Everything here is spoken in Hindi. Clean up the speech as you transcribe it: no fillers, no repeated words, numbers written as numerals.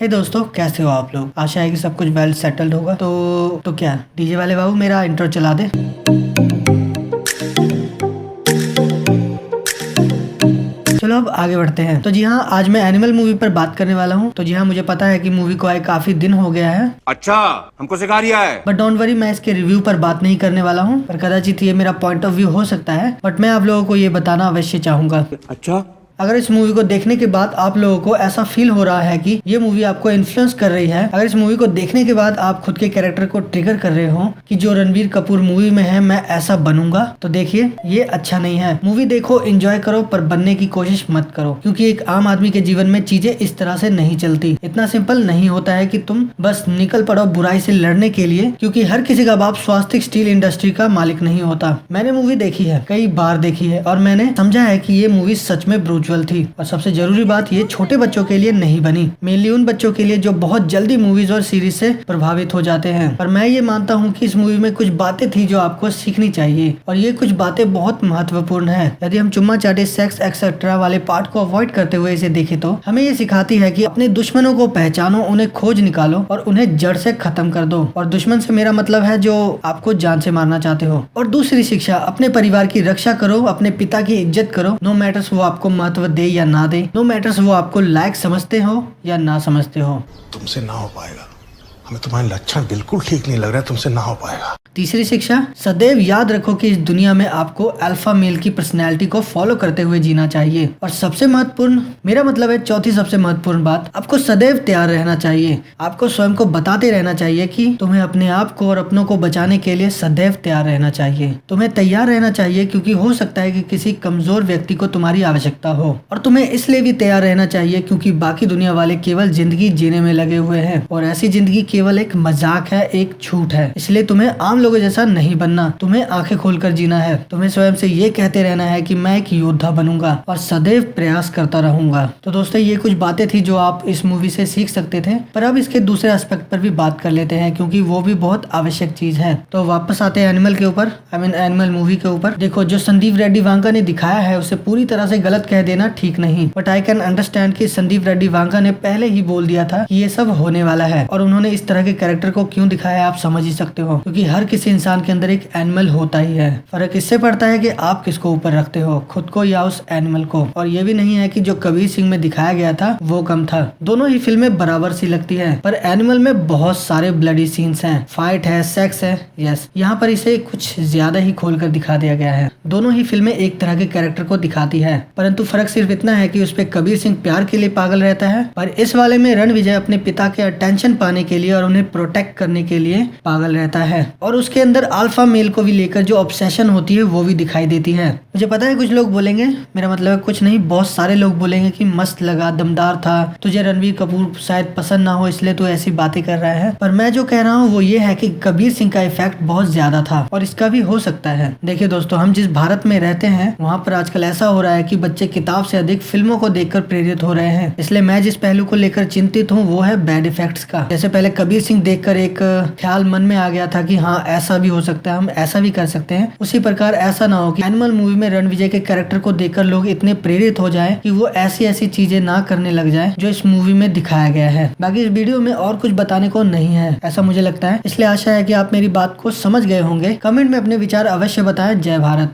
हे दोस्तों, कैसे हो आप लोग। आशा है कि सब कुछ वेल सेटल्ड होगा। तो क्या डीजे वाले बाबू मेरा इंट्रो चला दे। चलो अब आगे बढ़ते हैं। तो जी हाँ, आज मैं एनिमल मूवी पर बात करने वाला हूँ। तो जी हाँ, मुझे पता है कि मूवी को आए काफी दिन हो गया है। अच्छा, हमको सिखा रिया है। बट डोंट वरी, मैं इसके रिव्यू पर बात नहीं करने वाला हूँ। पर कदाचित ये मेरा पॉइंट ऑफ व्यू हो सकता है, बट मैं आप लोगों को ये बताना अवश्य चाहूंगा। अच्छा, अगर इस मूवी को देखने के बाद आप लोगों को ऐसा फील हो रहा है कि ये मूवी आपको इन्फ्लुएंस कर रही है, अगर इस मूवी को देखने के बाद आप खुद के कैरेक्टर को ट्रिगर कर रहे हो कि जो रणबीर कपूर मूवी में है मैं ऐसा बनूंगा, तो देखिए ये अच्छा नहीं है। मूवी देखो, एंजॉय करो, पर बनने की कोशिश मत करो, क्योंकि एक आम आदमी के जीवन में चीजें इस तरह से नहीं चलती। इतना सिंपल नहीं होता है कि तुम बस निकल पड़ो बुराई से लड़ने के लिए, क्योंकि हर किसी का बाप स्वास्तिक स्टील इंडस्ट्री का मालिक नहीं होता। मैंने मूवी देखी है, कई बार देखी है, और मैंने समझा है कि ये मूवी सच में ब्रूचुअल थी। और सबसे जरूरी बात, ये छोटे बच्चों के लिए नहीं बनी, मेनली उन बच्चों के लिए जो बहुत जल्दी मूवीज और सीरीज से प्रभावित हो जाते हैं। पर मैं ये मानता हूँ कि इस मूवी में कुछ बातें थी जो आपको सीखनी चाहिए, और ये कुछ बातें बहुत महत्वपूर्ण है। यदि हम चुम्मा चाटे, सेक्स एक्सेट्रा वाले पार्ट को अवॉइड करते हुए इसे देखें तो हमें ये सिखाती है कि अपने दुश्मनों को पहचानो, उन्हें खोज निकालो और उन्हें जड़ से खत्म कर दो। और दुश्मन से मेरा मतलब है जो आपको जान से मारना चाहते हो। और दूसरी शिक्षा, अपने परिवार की रक्षा करो, अपने पिता की इज्जत करो, नो मैटर्स वो आपको महत्व दे या ना दे, नो मैटर्स वो आपको लायक समझते हो या ना समझते हो। तुमसे ना हो पाएगा, हमें तुम्हारे लक्षण बिल्कुल ठीक नहीं लग रहा है, तुमसे ना हो पाएगा। तीसरी शिक्षा, सदैव याद रखो कि इस दुनिया में आपको अल्फा मेल की पर्सनैलिटी को फॉलो करते हुए जीना चाहिए। और सबसे महत्वपूर्ण, मेरा मतलब है चौथी सबसे महत्वपूर्ण बात, आपको सदैव तैयार रहना चाहिए। आपको स्वयं को बताते रहना चाहिए कि तुम्हें अपने आप को और अपनों को बचाने के लिए सदैव तैयार रहना चाहिए। तुम्हें तैयार रहना चाहिए क्योंकि हो सकता है कि किसी कमजोर व्यक्ति को तुम्हारी आवश्यकता हो। और तुम्हें इसलिए भी तैयार रहना चाहिए क्योंकि बाकी दुनिया वाले केवल जिंदगी जीने में लगे हुए हैं, और ऐसी जिंदगी केवल एक मजाक है, एक झूठ है। इसलिए तुम्हें आम लोगों जैसा नहीं बनना, तुम्हें आंखें खोलकर जीना है। तुम्हें स्वयं से ये कहते रहना है कि मैं एक योद्धा बनूंगा और सदैव प्रयास करता रहूंगा। तो दोस्तों, ये कुछ बातें थी जो आप इस मूवी से सीख सकते थे। पर अब इसके दूसरे एस्पेक्ट पर भी बात कर लेते हैं, क्योंकि वो भी बहुत आवश्यक चीज है। तो वापस आते हैं एनिमल के ऊपर, एनिमल मूवी के ऊपर। देखो, जो संदीप रेड्डी वांका ने दिखाया है उसे पूरी तरह से गलत कह देना ठीक नहीं, बट आई कैन अंडरस्टैंड कि संदीप रेड्डी वांका ने पहले ही बोल दिया था कि ये सब होने वाला है, और उन्होंने इस तरह के कैरेक्टर को क्यों दिखाया आप समझ ही सकते हो, क्योंकि हर किसी इंसान के अंदर एक एनिमल होता ही है। फर्क इससे पड़ता है कि आप किसको ऊपर रखते हो, खुद को या उस एनिमल को। और ये भी नहीं है कि जो कबीर सिंह में दिखाया गया था वो कम था। दोनों ही फिल्में बराबर सी लगती है, पर एनिमल में बहुत सारे ब्लडी सीन्स हैं, फाइट है, सेक्स है। यस, यहाँ पर इसे कुछ ज्यादा ही खोलकर दिखा दिया गया है। दोनों ही फिल्में एक तरह के कैरेक्टर को दिखाती है, परंतु फर्क सिर्फ इतना है कि उसपे कबीर सिंह प्यार के लिए पागल रहता है, पर इस वाले में रणविजय अपने पिता के अटेंशन पाने के लिए और उन्हें प्रोटेक्ट करने के लिए पागल रहता है। और उसके अंदर अल्फा मेल को भी लेकर जो ऑब्सेशन होती है वो भी दिखाई देती है। मुझे पता है कुछ लोग बोलेंगे, मेरा मतलब है कुछ नहीं, बहुत सारे लोग बोलेंगे कि मस्त लगा, दमदार था, तुझे रणबीर कपूर शायद पसंद ना हो इसलिए तू ऐसी बातें कर रहा है। पर मैं जो कह रहा हूँ वो ये है कि कबीर सिंह का इफेक्ट बहुत ज्यादा था, और इसका भी हो सकता है। देखिए दोस्तों, हम जिस भारत में रहते हैं वहाँ पर आजकल ऐसा हो रहा है कि बच्चे किताब से अधिक फिल्मों को देखकर प्रेरित हो रहे हैं। इसलिए मैं जिस पहलू को लेकर चिंतित हूँ वो है बैड इफेक्ट्स का। जैसे पहले कबीर सिंह देखकर एक ख्याल मन में आ गया था कि हाँ ऐसा भी हो सकता है, हम ऐसा भी कर सकते हैं, उसी प्रकार ऐसा ना हो कि एनिमल मूवी में रणविजय के कैरेक्टर को देखकर लोग इतने प्रेरित हो जाएं कि वो ऐसी ऐसी चीजें ना करने लग जाएं जो इस मूवी में दिखाया गया है। बाकी इस वीडियो में और कुछ बताने को नहीं है, ऐसा मुझे लगता है। इसलिए आशा है कि आप मेरी बात को समझ गए होंगे। कमेंट में अपने विचार अवश्य बताएं। जय भारत।